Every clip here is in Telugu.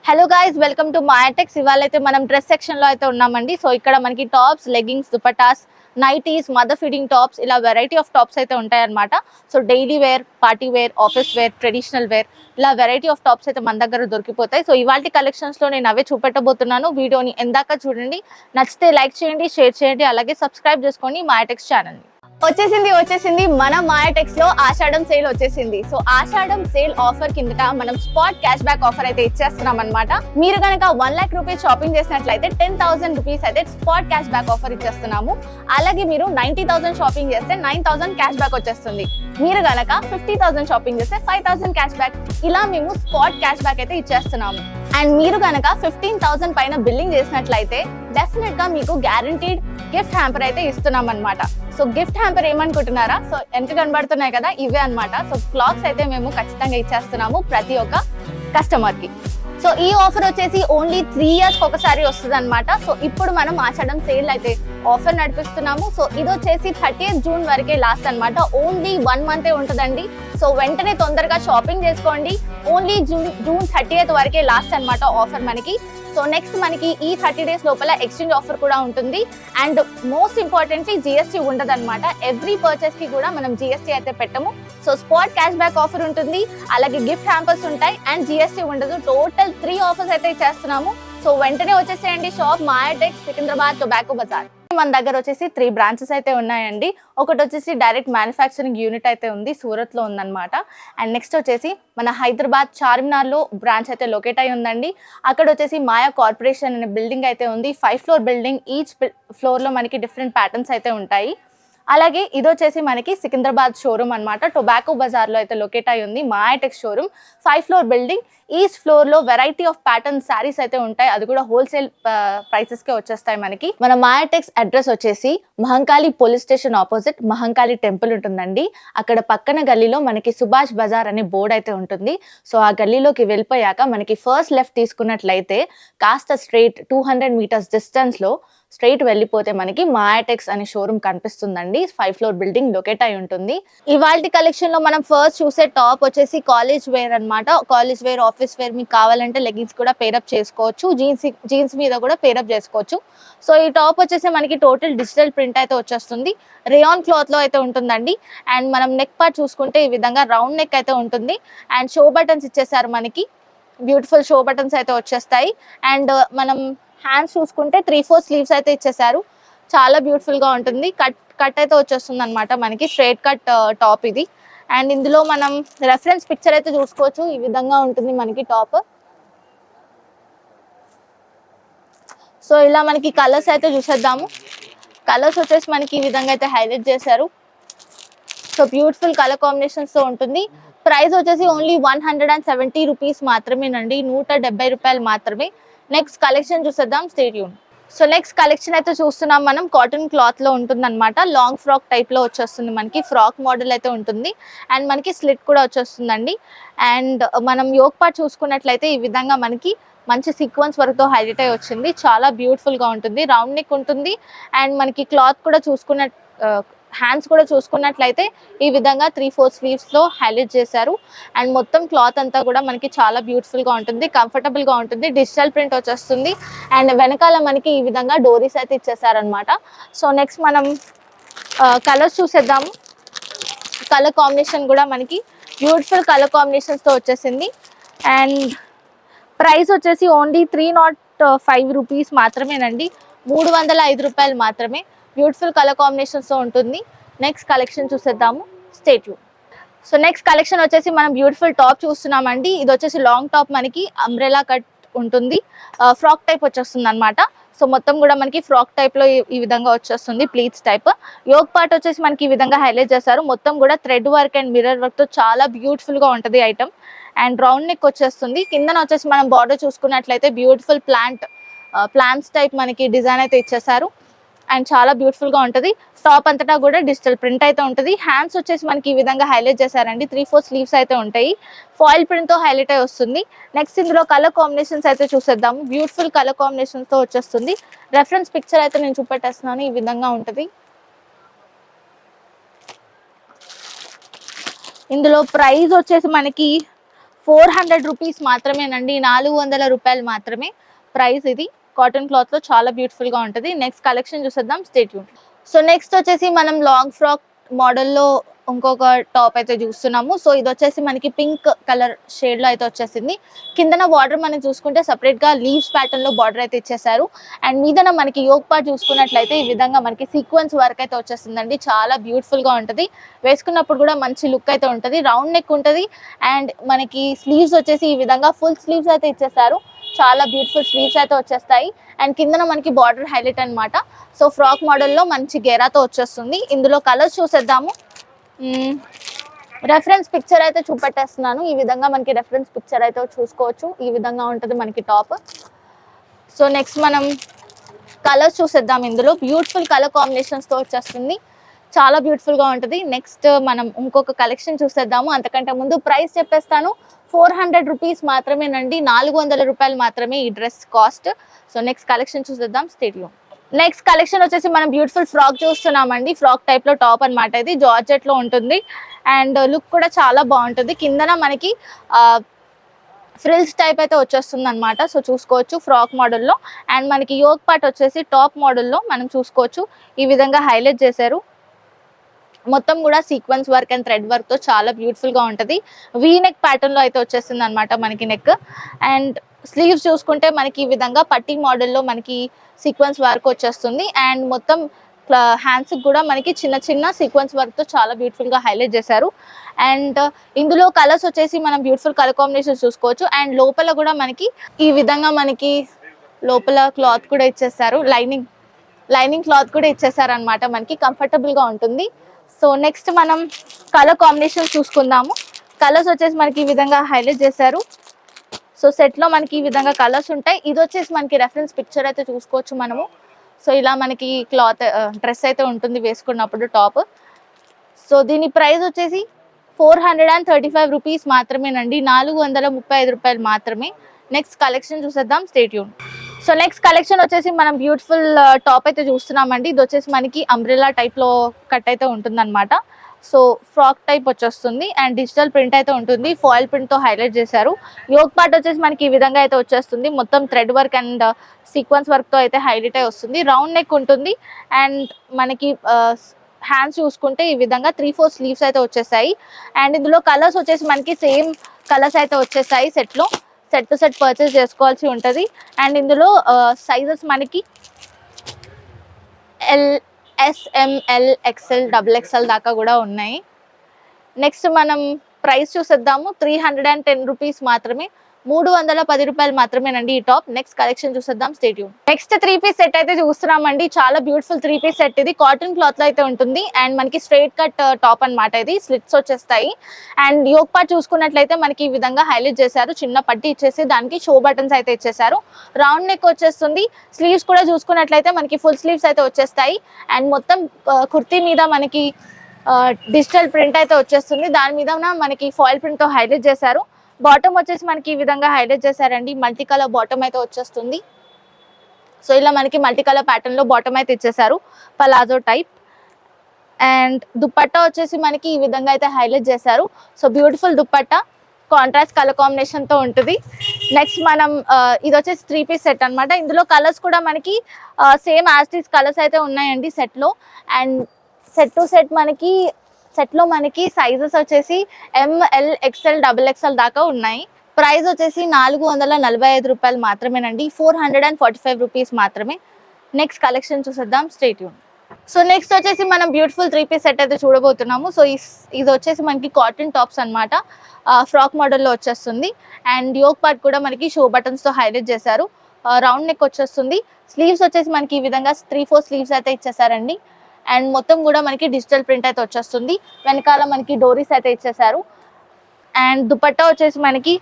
Hello guys, welcome to Mayatex. ఇవాళ అయితే మనం డ్రెస్ సెక్షన్ లో అయితే ఉన్నామండి. సో ఇక్కడ మనకి tops, leggings, dupattas, nighties, mother feeding tops, ఇలా వెరైటీ ఆఫ్ టాప్స్ అయితే ఉంటాయన్నమాట. So daily wear, party wear, office wear, traditional wear, ఇలా వెరైటీ ఆఫ్ టాప్స్ అయితే మన దగ్గర దొరికిపోతాయి. సో ఇవాళ కలెక్షన్స్ లో నేను అవే చూపెట్టబోతున్నాను. వీడియోని ఎందాక చూడండి, నచ్చితే లైక్ చేయండి, షేర్ చేయండి, అలాగే సబ్స్క్రైబ్ చేసుకోండి మాయాటెక్స్ ఛానల్ ని. వచ్చేసింది మన మాయాటెక్స్ లో ఆషాఢం సేల్ వచ్చేసింది. సో ఆషాఢం సేల్ ఆఫర్ కిందట మనం స్పాట్ క్యాష్ బ్యాక్ ఆఫర్ అయితే ఇచ్చేస్తున్నాం అనమాట. మీరు కనుక 1 lakh రూపీస్ షాపింగ్ చేసినట్లయితే 10,000 రూపీస్ అయితే స్పాట్ క్యాష్ బ్యాక్ ఆఫర్ ఇచ్చేస్తున్నాము. అలాగే మీరు 90,000 షాపింగ్ చేస్తే 9,000 క్యాష్ బ్యాక్ వచ్చేస్తుంది. మీరు కనుక 50,000 షాపింగ్ చేస్తే 5,000 క్యాష్ బ్యాక్. ఇలా మేము స్పాట్ క్యాష్ బ్యాక్ అయితే ఇచ్చేస్తున్నాము. అండ్ మీరు కనుక 15,000 పైన బిల్లింగ్ చేసినట్లయితే డెఫినెట్ గా మీకు గ్యారంటీడ్ గిఫ్ట్ హ్యాంపర్ అయితే ఇస్తున్నాం అనమాట. సో గిఫ్ట్ హ్యాంపర్ ఏమనుకుంటున్నారా? సో ఎంత కనబడుతున్నాయి కదా, ఇవే అనమాట. సో క్లాత్స్ అయితే మేము ఖచ్చితంగా ఇచ్చేస్తున్నాము ప్రతి ఒక్క కస్టమర్ కి. సో ఈ ఆఫర్ వచ్చేసి ఓన్లీ 3 years ఒకసారి వస్తుంది అనమాట. సో ఇప్పుడు మనం ఆషాఢం సేల్ అయితే ఆఫర్ నడిపిస్తున్నాము. సో ఇది వచ్చేసి 30th June వరకే లాస్ట్ అనమాట. ఓన్లీ 1 month ఉంటుందండి. సో వెంటనే తొందరగా షాపింగ్ చేసుకోండి. ఓన్లీ జూన్ 30th వరకే లాస్ట్ అనమాట ఆఫర్ మనకి. సో నెక్స్ట్ మనకి ఈ 30 days లోపల ఎక్స్చేంజ్ ఆఫర్ కూడా ఉంటుంది. అండ్ మోస్ట్ ఇంపార్టెంట్లీ జిఎస్టీ ఉండదు అనమాట. ఎవ్రీ పర్చేస్ కి కూడా మనం జిఎస్టీ అయితే పెట్టము. So spot cash back offer ఉంటుంది, అలాగే గిఫ్ట్ హ్యాంపర్స్ ఉంటాయి, అండ్ జిఎస్టీ ఉండదు. టోటల్ 3 ఆఫర్స్ అయితే చేస్తున్నాము. సో వెంటనే వచ్చేసేయండి షాప్ మాయాటెక్స్, సికింద్రాబాద్, టొబాకో బజార్. మన దగ్గర వచ్చేసి 3 branches అయితే ఉన్నాయండి. ఒకటి వచ్చేసి డైరెక్ట్ మ్యానుఫ్యాక్చరింగ్ యూనిట్ అయితే ఉంది, సూరత్ లో ఉందన్నమాట. అండ్ నెక్స్ట్ వచ్చేసి మన హైదరాబాద్ చార్మినార్ లో బ్రాంచ్ అయితే లొకేట్ అయి ఉందండి. అక్కడ వచ్చేసి మాయా కార్పొరేషన్ అనే బిల్డింగ్ అయితే ఉంది. 5 floor బిల్డింగ్. ఈచ్ ఫ్లోర్ లో మనకి డిఫరెంట్ ప్యాటర్న్స్ అయితే ఉంటాయి. అలాగే ఇది వచ్చేసి మనకి సికింద్రాబాద్ షోరూమ్ అనమాట. టొబాకో బజార్ లో అయితే లొకేట్ అయి ఉంది మాయాటెక్స్ షోరూమ్. 5 floor బిల్డింగ్. ఈచ్ ఫ్లోర్ లో వెరైటీ ఆఫ్ ప్యాటర్న్ శారీస్ అయితే ఉంటాయి. అది కూడా హోల్సేల్ ప్రైసెస్ కే వచ్చేస్తాయి మనకి. మన మాయాటెక్స్ అడ్రస్ వచ్చేసి Mahankali police station opposite Mahankali temple ఉంటుందండి. అక్కడ పక్కన గల్లీలో మనకి సుభాష్ బజార్ అనే బోర్డ్ అయితే ఉంటుంది. సో ఆ గల్లీలోకి వెళ్ళిపోయాక మనకి ఫస్ట్ లెఫ్ట్ తీసుకున్నట్లయితే కాస్త స్ట్రైట్ 200 meters డిస్టెన్స్ లో స్ట్రైట్ వెళ్ళిపోతే మనకి మాయాటెక్స్ అనే షోరూమ్ కనిపిస్తుందండి. 5 floor బిల్డింగ్ లొకేట్ అయి ఉంటుంది. ఇవాల్టి కలెక్షన్ లో మనం ఫస్ట్ చూసే టాప్ వచ్చేసి కాలేజ్ వేర్ అనమాట. కాలేజ్ వేర్, ఆఫీస్ వేర్ మీకు కావాలంటే లెగ్గింగ్స్ కూడా పేరప్ చేసుకోవచ్చు. జీన్స్ మీద కూడా పేరప్ చేసుకోవచ్చు. సో ఈ టాప్ వచ్చేసి మనకి టోటల్ డిజిటల్ ప్రింట్ అయితే వచ్చేస్తుంది. రేయాన్ క్లాత్ లో అయితే ఉంటుందండి. అండ్ మనం నెక్ పార్ట్ చూసుకుంటే ఈ విధంగా రౌండ్ నెక్ అయితే ఉంటుంది. అండ్ షో బటన్స్ ఇచ్చేసారు మనకి. బ్యూటిఫుల్ షో బటన్స్ అయితే వచ్చేస్తాయి. అండ్ మనం హ్యాండ్స్ చూసుకుంటే 3/4 స్లీవ్స్ అయితే ఇచ్చేసారు. చాలా బ్యూటిఫుల్ గా ఉంటుంది. కట్ అయితే వచ్చేస్తుంది అనమాట మనకి. స్ట్రైట్ కట్ టాప్ ఇది. అండ్ ఇందులో మనం రెఫరెన్స్ పిక్చర్ అయితే చూసుకోవచ్చు. ఈ విధంగా ఉంటుంది మనకి టాప్. సో ఇలా మనకి కలర్స్ అయితే చూసేద్దాము. కలర్స్ వచ్చేసి మనకి ఈ విధంగా అయితే హైలైట్ చేశారు. సో బ్యూటిఫుల్ కలర్ కాంబినేషన్స్ తో ఉంటుంది. ప్రైస్ వచ్చేసి ఓన్లీ 170 రూపీస్ మాత్రమేనండి. 170 రూపాయలు మాత్రమే. నెక్స్ట్ కలెక్షన్ చూసేద్దాం, stay tune. So next collection అయితే చూస్తున్నాం మనం. కాటన్ క్లాత్ లో ఉంటుంది అనమాట. లాంగ్ ఫ్రాక్ టైప్ లో వచ్చేస్తుంది మనకి. ఫ్రాక్ మోడల్ అయితే ఉంటుంది. అండ్ మనకి స్లిట్ కూడా వచ్చేస్తుందండి. అండ్ మనం యోక్ పార్ట్ చూసుకున్నట్లయితే ఈ విధంగా మనకి మంచి సీక్వెన్స్ వర్క్ తో హైలైట్ అయి వచ్చింది. చాలా బ్యూటిఫుల్ గా ఉంటుంది. రౌండ్ నెక్ ఉంటుంది. అండ్ మనకి క్లాత్ కూడా హ్యాండ్స్ కూడా చూసుకున్నట్లయితే ఈ విధంగా 3/4 స్లీవ్స్ లో హైలైట్ చేశారు. అండ్ మొత్తం క్లాత్ అంతా కూడా మనకి చాలా బ్యూటిఫుల్ గా ఉంటుంది, కంఫర్టబుల్ గా ఉంటుంది. డిజిటల్ ప్రింట్ వచ్చేస్తుంది. అండ్ వెనకాల మనకి ఈ విధంగా డోరీస్ అయితే ఇచ్చేసారనమాట. సో నెక్స్ట్ మనం కలర్స్ చూసేద్దాము. కలర్ కాంబినేషన్ కూడా మనకి బ్యూటిఫుల్ కలర్ కాంబినేషన్స్ తో వచ్చేసింది. అండ్ ప్రైస్ వచ్చేసి ఓన్లీ 305 రూపీస్ మాత్రమేనండి. 305 రూపాయలు మాత్రమే. బ్యూటిఫుల్ కలర్ కాంబినేషన్స్ తో ఉంటుంది. నెక్స్ట్ కలెక్షన్ చూసేద్దాము, stay tune. So next collection వచ్చేసి మనం బ్యూటిఫుల్ టాప్ చూస్తున్నామండి. ఇది వచ్చేసి లాంగ్ టాప్ మనకి అంబ్రెలా కట్ ఉంటుంది. ఫ్రాక్ టైప్ వచ్చేస్తుంది అనమాట. సో మొత్తం కూడా మనకి ఫ్రాక్ టైప్ లో ఈ విధంగా వచ్చేస్తుంది, ప్లీట్స్ టైప్. యోక్ పార్ట్ వచ్చేసి మనకి ఈ విధంగా హైలైట్ చేశారు. మొత్తం కూడా thread work and mirror work తో చాలా బ్యూటిఫుల్ గా ఉంటుంది ఐటమ్. అండ్ రౌండ్ నెక్ వచ్చేస్తుంది. కిందన వచ్చేసి మనం బార్డర్ చూసుకున్నట్లయితే బ్యూటిఫుల్ ప్లాంట్స్ టైప్ మనకి డిజైన్ అయితే ఇచ్చేసారు. అండ్ చాలా బ్యూటిఫుల్ గా ఉంటుంది. టాప్ అంతటా కూడా డిజిటల్ ప్రింట్ అయితే ఉంటుంది. హ్యాండ్స్ వచ్చేసి మనకి ఈ విధంగా హైలైట్ చేశారండి. 3/4 స్లీవ్స్ అయితే ఉంటాయి. ఫాయిల్ ప్రింట్ తో హైలైట్ అయి వస్తుంది. నెక్స్ట్ ఇందులో కలర్ కాంబినేషన్స్ అయితే చూసేద్దాము. బ్యూటిఫుల్ కలర్ కాంబినేషన్స్ తో వచ్చేస్తుంది. రెఫరెన్స్ పిక్చర్ అయితే నేను చూపెట్టేస్తున్నాను. ఈ విధంగా ఉంటుంది. ఇందులో ప్రైస్ వచ్చేసి మనకి 400 రూపీస్ మాత్రమేనండి, 400 రూపాయలు మాత్రమే ప్రైస్. ఇది కాటన్ క్లాత్ లో చాలా బ్యూటిఫుల్ గా ఉంటుంది. నెక్స్ట్ కలెక్షన్ చూసేద్దాం, స్టే ట్యూన్. సో నెక్స్ట్ వచ్చేసి మనం లాంగ్ ఫ్రాక్ మోడల్లో ఇంకొక టాప్ అయితే చూస్తున్నాము. సో ఇది వచ్చేసి మనకి పింక్ కలర్ షేడ్ లో అయితే వచ్చేసింది. కిందన బార్డర్ మనం చూసుకుంటే సపరేట్ గా లీవ్స్ ప్యాటర్న్ లో బార్డర్ అయితే ఇచ్చేసారు. అండ్ మీదన మనకి యోక్ పార్ట్ చూసుకున్నట్లయితే ఈ విధంగా మనకి సీక్వెన్స్ వర్క్ అయితే వచ్చేసిందండి. చాలా బ్యూటిఫుల్ గా ఉంటుంది, వేసుకున్నప్పుడు కూడా మంచి లుక్ అయితే ఉంటుంది. రౌండ్ నెక్ ఉంటుంది. అండ్ మనకి స్లీవ్స్ వచ్చేసి ఈ విధంగా ఫుల్ స్లీవ్స్ అయితే ఇచ్చేసారు. చాలా బ్యూటిఫుల్ స్లీవ్స్ అయితే వచ్చేస్తాయి. అండ్ కిందన మనకి బార్డర్ హైలైట్ అనమాట. సో ఫ్రాక్ మోడల్లో మంచి గేరాతో వచ్చేస్తుంది. ఇందులో కలర్స్ చూసేద్దాము. రెఫరెన్స్ పిక్చర్ అయితే చూపెట్టేస్తున్నాను. ఈ విధంగా మనకి రెఫరెన్స్ పిక్చర్ అయితే చూసుకోవచ్చు. ఈ విధంగా ఉంటుంది మనకి టాప్. సో నెక్స్ట్ మనం కలర్స్ చూసేద్దాం. ఇందులో బ్యూటిఫుల్ కలర్ కాంబినేషన్స్ తో వచ్చేస్తుంది, చాలా బ్యూటిఫుల్ గా ఉంటుంది. నెక్స్ట్ మనం ఇంకొక కలెక్షన్ చూసేద్దాము. అంతకంటే ముందు ప్రైస్ చెప్పేస్తాను. 400 రూపీస్ మాత్రమేనండి, 400 రూపాయలు మాత్రమే ఈ dress cost. So next collection చూసేద్దాం, స్టేడియం. నెక్స్ట్ కలెక్షన్ వచ్చేసి మనం బ్యూటిఫుల్ ఫ్రాక్ చూస్తున్నామండి. ఫ్రాక్ టైప్ లో టాప్ అనమాట. ఇది జార్జెట్ లో ఉంటుంది అండ్ లుక్ కూడా చాలా బాగుంటుంది. కిందన మనకి ఫ్రిల్స్ టైప్ అయితే వచ్చేస్తుంది అనమాట. సో చూసుకోవచ్చు ఫ్రాక్ మోడల్లో. అండ్ మనకి యోక్ పార్ట్ వచ్చేసి టాప్ మోడల్లో మనం చూసుకోవచ్చు. ఈ విధంగా హైలైట్ చేశారు. మొత్తం కూడా sequence work and thread work తో చాలా బ్యూటిఫుల్ గా ఉంటుంది. వీ నెక్ ప్యాటర్న్ లో అయితే వచ్చేస్తుంది అనమాట మనకి నెక్. అండ్ స్లీవ్స్ చూసుకుంటే మనకి ఈ విధంగా పట్టీ మోడల్లో మనకి సీక్వెన్స్ వర్క్ వచ్చేస్తుంది. అండ్ మొత్తం హ్యాండ్స్ కూడా మనకి చిన్న చిన్న సీక్వెన్స్ వర్క్ తో చాలా బ్యూటిఫుల్ గా హైలైట్ చేశారు. అండ్ ఇందులో కలర్స్ వచ్చేసి మనం బ్యూటిఫుల్ కలర్ కాంబినేషన్ చూసుకోవచ్చు. అండ్ లోపల కూడా మనకి ఈ విధంగా మనకి లోపల క్లాత్ కూడా ఇచ్చేస్తారు, లైనింగ్ క్లాత్ కూడా ఇచ్చేసారు అనమాట. మనకి కంఫర్టబుల్ గా ఉంటుంది. సో నెక్స్ట్ మనం కలర్ కాంబినేషన్ చూసుకుందాము. కలర్స్ వచ్చేసి మనకి ఈ విధంగా హైలైట్ చేశారు. సో సెట్ లో మనకి ఈ విధంగా కలర్స్ ఉంటాయి. ఇది వచ్చేసి మనకి రెఫరెన్స్ పిక్చర్ అయితే చూసుకోవచ్చు మనము. సో ఇలా మనకి క్లాత్ డ్రెస్ అయితే ఉంటుంది వేసుకున్నప్పుడు టాప్. సో దీని ప్రైస్ వచ్చేసి 435 రూపీస్ మాత్రమేనండి, 435 రూపాయలు మాత్రమే. నెక్స్ట్ కలెక్షన్ చూసేద్దాం, stay tune. So next collection వచ్చేసి మనం బ్యూటిఫుల్ టాప్ అయితే చూస్తున్నామండి. ఇది వచ్చేసి మనకి అంబ్రెల్లా టైప్ లో కట్ అయితే ఉంటుంది అనమాట. సో ఫ్రాక్ టైప్ వచ్చేస్తుంది అండ్ డిజిటల్ ప్రింట్ అయితే ఉంటుంది. ఫాయిల్ ప్రింట్ తో హైలైట్ చేశారు. యోక్ పార్ట్ వచ్చేసి మనకి ఈ విధంగా అయితే వచ్చేస్తుంది. మొత్తం thread work and sequence work తో అయితే హైలైట్ అయి వస్తుంది. రౌండ్ నెక్ ఉంటుంది. అండ్ మనకి హ్యాండ్స్ చూసుకుంటే ఈ విధంగా 3-4 స్లీవ్స్ అయితే వచ్చేసాయి. అండ్ ఇందులో కలర్స్ వచ్చేసి మనకి సేమ్ కలర్స్ అయితే వచ్చేసాయి. సెట్ టు సెట్ పర్చేస్ చేసుకోవాల్సి ఉంటుంది. అండ్ ఇందులో సైజెస్ మనకి SML XL XXL దాకా కూడా ఉన్నాయి. నెక్స్ట్ మనం ప్రైస్ చూసేద్దాము. 310 రూపీస్ మాత్రమే, 310 రూపాయలు మాత్రమేనండి ఈ టాప్. నెక్స్ట్ కలెక్షన్ చూసేద్దాం, stay tune. Next 3 piece set అయితే చూస్తున్నామండి. చాలా బ్యూటిఫుల్ 3 పీస్ సెట్. ఇది కాటన్ క్లాత్ లో అయితే ఉంటుంది. అండ్ మనకి స్ట్రైట్ కట్ టాప్ అనమాట. ఇది స్లిట్స్ వచ్చేస్తాయి. అండ్ యోక్ పార్ట్ చూసుకున్నట్లయితే మనకి ఈ విధంగా హైలైట్ చేశారు. చిన్న పట్టి ఇచ్చేసి దానికి షో బటన్స్ అయితే ఇచ్చేసారు. రౌండ్ నెక్ వచ్చేస్తుంది. స్లీవ్స్ కూడా చూసుకున్నట్లయితే మనకి ఫుల్ స్లీవ్స్ అయితే వచ్చేస్తాయి. అండ్ మొత్తం కుర్తీ మీద మనకి డిజిటల్ ప్రింట్ అయితే వచ్చేస్తుంది. దాని మీద మనకి ఫాయిల్ ప్రింట్ తో హైలైట్ చేశారు. బాటమ్ వచ్చేసి మనకి ఈ విధంగా హైలైట్ చేశారండి. మల్టీ కలర్ బాటమ్ అయితే వచ్చేస్తుంది. సో ఇలా మనకి మల్టీ కలర్ ప్యాటర్న్ లో బాటమ్ అయితే ఇచ్చేసారు, పలాజో టైప్. అండ్ దుపట్టా వచ్చేసి మనకి ఈ విధంగా అయితే హైలైట్ చేశారు. So beautiful dupatta, contrast colour combination తో ఉంటుంది. నెక్స్ట్ మనం ఇది వచ్చేసి 3 పీస్ సెట్ అనమాట. ఇందులో కలర్స్ కూడా మనకి సేమ్ యాస్టీస్ కలర్స్ అయితే ఉన్నాయండి సెట్ లో. అండ్ సెట్ టు సెట్ మనకి సెట్ లో మనకి సైజెస్ వచ్చేసి ML XL XXL దాకా ఉన్నాయి. ప్రైస్ వచ్చేసి 445 రూపాయలు మాత్రమేనండి, 445 రూపీస్ మాత్రమే. నెక్స్ట్ కలెక్షన్ చూసేద్దాం, స్టే ట్యూన్. సో నెక్స్ట్ వచ్చేసి మనం బ్యూటిఫుల్ 3 పీస్ సెట్ అయితే చూడబోతున్నాము. సో ఇది వచ్చేసి మనకి కాటన్ టాప్స్ అనమాట. ఫ్రాక్ మోడల్లో వచ్చేస్తుంది. అండ్ యోక్ పార్ట్ కూడా మనకి షో బటన్స్ తో హైలైట్ చేశారు. రౌండ్ నెక్ వచ్చేస్తుంది. స్లీవ్స్ వచ్చేసి మనకి ఈ విధంగా 3-4 స్లీవ్స్ అయితే ఇచ్చేసారండి. అండ్ మొత్తం కూడా మనకి డిజిటల్ ప్రింట్ అయితే వచ్చేస్తుంది. వెనకాల మనకి డోరీస్ అయితే ఇచ్చేసారు. అండ్ దుపట్టా వచ్చేసి మనకి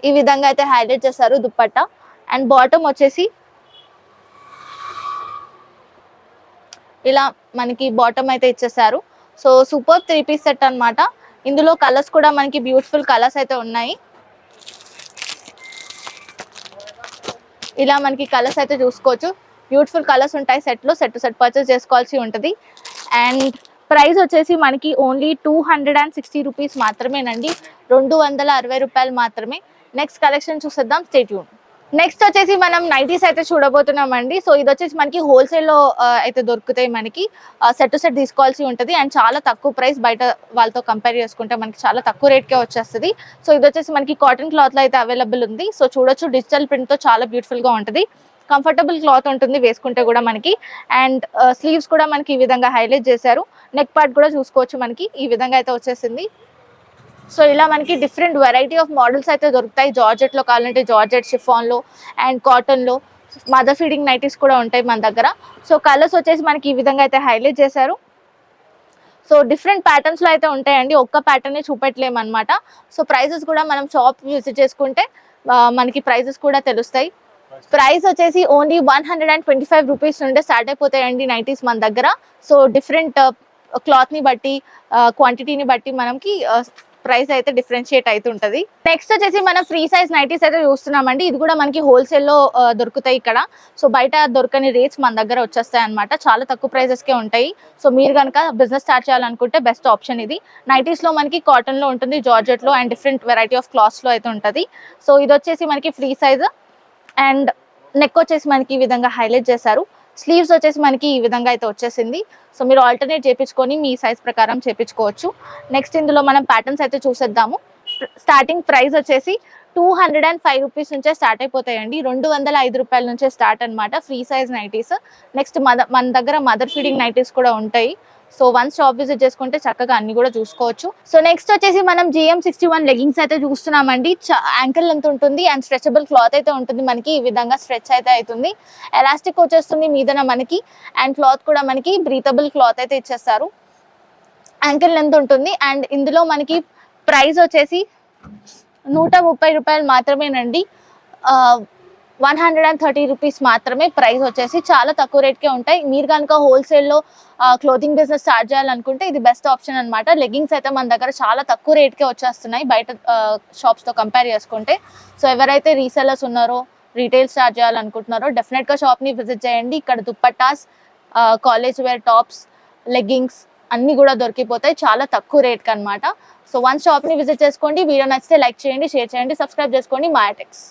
ఈ విధంగా అయితే హైలైట్ చేశారు దుపట్టా. అండ్ బాటమ్ వచ్చేసి ఇలా మనకి బాటమ్ అయితే ఇచ్చేసారు. సో సూపర్ 3 పీస్ సెట్ అనమాట. ఇందులో కలర్స్ కూడా మనకి బ్యూటిఫుల్ కలర్స్ అయితే ఉన్నాయి. ఇలా మనకి కలర్స్ అయితే చూసుకోవచ్చు. బ్యూటిఫుల్ కలర్స్ ఉంటాయి సెట్ లో. సెట్ టు సెట్ పర్చేస్ చేసుకోవాల్సి ఉంటుంది. అండ్ ప్రైస్ వచ్చేసి మనకి ఓన్లీ 260 రూపీస్ మాత్రమేనండి, 260 రూపాయలు మాత్రమే. నెక్స్ట్ కలెక్షన్ చూసేద్దాం, స్టే ట్యూన్. నెక్స్ట్ వచ్చేసి మనం నైటీస్ అయితే చూడబోతున్నామండి. సో ఇది వచ్చేసి మనకి హోల్సేల్లో అయితే దొరుకుతాయి. మనకి సెట్ టు సెట్ తీసుకోవాల్సి ఉంటుంది అండ్ చాలా తక్కువ ప్రైస్, బయట వాళ్ళతో కంపేర్ చేసుకుంటే మనకి చాలా తక్కువ రేట్కే వచ్చేస్తుంది. సో ఇది వచ్చేసి మనకి కాటన్ క్లాత్లో అయితే అవైలబుల్ ఉంది. సో చూడొచ్చు, డిజిటల్ ప్రింట్తో చాలా బ్యూటిఫుల్గా ఉంటుంది, కంఫర్టబుల్ క్లాత్ ఉంటుంది వేసుకుంటే కూడా మనకి. అండ్ స్లీవ్స్ కూడా మనకి ఈ విధంగా హైలైట్ చేశారు. నెక్ పార్ట్ కూడా చూసుకోవచ్చు, మనకి ఈ విధంగా అయితే వచ్చేసింది. సో ఇలా మనకి డిఫరెంట్ వెరైటీ ఆఫ్ మోడల్స్ అయితే దొరుకుతాయి. జార్జెట్లో కావాలంటే జార్జెట్, షిఫాన్లో అండ్ కాటన్లో, మదర్ ఫీడింగ్ నైటీస్ కూడా ఉంటాయి మన దగ్గర. సో కలర్స్ వచ్చేసి మనకి ఈ విధంగా అయితే హైలైట్ చేశారు. సో డిఫరెంట్ ప్యాటర్న్స్లో అయితే ఉంటాయండి, ఒక్క ప్యాటర్నే చూపెట్టలేము అనమాట. సో ప్రైజెస్ కూడా మనం షాప్ విజిట్ చేసుకుంటే మనకి ప్రైజెస్ కూడా తెలుస్తాయి. ప్రైస్ వచ్చేసి ఓన్లీ 125 రూపీస్ నుండే స్టార్ట్ అయిపోతాయండి నైటీస్ మన దగ్గర. సో డిఫరెంట్ క్లాత్ని బట్టి, క్వాంటిటీని బట్టి మనకి ప్రైస్ అయితే డిఫరెన్షియేట్ అవుతుంటది. నెక్స్ట్ వచ్చేసి మనం ఫ్రీ సైజ్ నైటీస్ అయితే చూస్తున్నామండి. ఇది కూడా మనకి హోల్సేల్లో దొరుకుతాయి ఇక్కడ. సో బయట దొరకని రేట్స్ మన దగ్గర వచ్చేస్తాయి అనమాట, చాలా తక్కువ ప్రైజెస్కే ఉంటాయి. సో మీరు కనుక బిజినెస్ స్టార్ట్ చేయాలనుకుంటే బెస్ట్ ఆప్షన్ ఇది. నైటీస్లో మనకి కాటన్లో ఉంటుంది, జార్జెట్లో అండ్ డిఫరెంట్ వెరైటీ ఆఫ్ క్లాత్స్లో అయితే ఉంటుంది. సో ఇది వచ్చేసి మనకి ఫ్రీ సైజ్ అండ్ నెక్ వచ్చేసి మనకి ఈ విధంగా హైలైట్ చేశారు. స్లీవ్స్ వచ్చేసి మనకి ఈ విధంగా అయితే వచ్చేసింది. సో మీరు ఆల్టర్నేట్ చేయించుకొని మీ సైజ్ ప్రకారం చేయించుకోవచ్చు. నెక్స్ట్ ఇందులో మనం ప్యాటర్న్స్ అయితే చూసేద్దాము. స్టార్టింగ్ ప్రైస్ వచ్చేసి 205 రూపీస్ నుంచే స్టార్ట్ అయిపోతాయండి, 205 రూపాయల నుంచే స్టార్ట్ అనమాట ఫ్రీ సైజ్ నైటీస్. నెక్స్ట్ మన దగ్గర మదర్ ఫీడింగ్ నైటీస్ కూడా ఉంటాయి. సో వన్స్ షాప్ విజిట్ చేసుకుంటే చక్కగా అన్ని కూడా చూసుకోవచ్చు. సో నెక్స్ట్ వచ్చేసి మనం GM61 లెగ్గింగ్స్ అయితే చూస్తున్నామండి. యాంకిల్ లెంత్ ఉంటుంది అండ్ స్ట్రెచబుల్ క్లాత్ అయితే ఉంటుంది మనకి, ఈ విధంగా స్ట్రెచ్ అయితే అవుతుంది. ఎలాస్టిక్ వచ్చేస్తుంది మీదన మనకి అండ్ క్లాత్ కూడా మనకి బ్రీతబుల్ క్లాత్ అయితే ఇచ్చేస్తారు. యాంకిల్ లెంత్ ఉంటుంది అండ్ ఇందులో మనకి ప్రైస్ వచ్చేసి 130 రూపాయలు మాత్రమేనండి, 130 రూపీస్ మాత్రమే ప్రైస్ వచ్చేసి. చాలా తక్కువ రేట్కే ఉంటాయి. మీరు కనుక హోల్సేల్లో క్లోతింగ్ బిజినెస్ స్టార్ట్ చేయాలనుకుంటే ఇది బెస్ట్ ఆప్షన్ అనమాట. లెగ్గింగ్స్ అయితే మన దగ్గర చాలా తక్కువ రేట్కే వచ్చేస్తున్నాయి బయట షాప్స్తో కంపేర్ చేసుకుంటే. సో ఎవరైతే రీసెలర్స్ ఉన్నారో, రీటైల్ స్టార్ట్ చేయాలనుకుంటున్నారో డెఫినెట్గా షాప్ని విజిట్ చేయండి. ఇక్కడ dupattas, college wear tops, leggings అన్నీ కూడా దొరికిపోతాయి చాలా తక్కువ రేట్కి అనమాట. సో వన్స్ షాప్ని విజిట్ చేసుకోండి. వీడియో నచ్చితే లైక్ చేయండి, షేర్ చేయండి, సబ్స్క్రైబ్ చేసుకోండి. మాయాటెక్స్.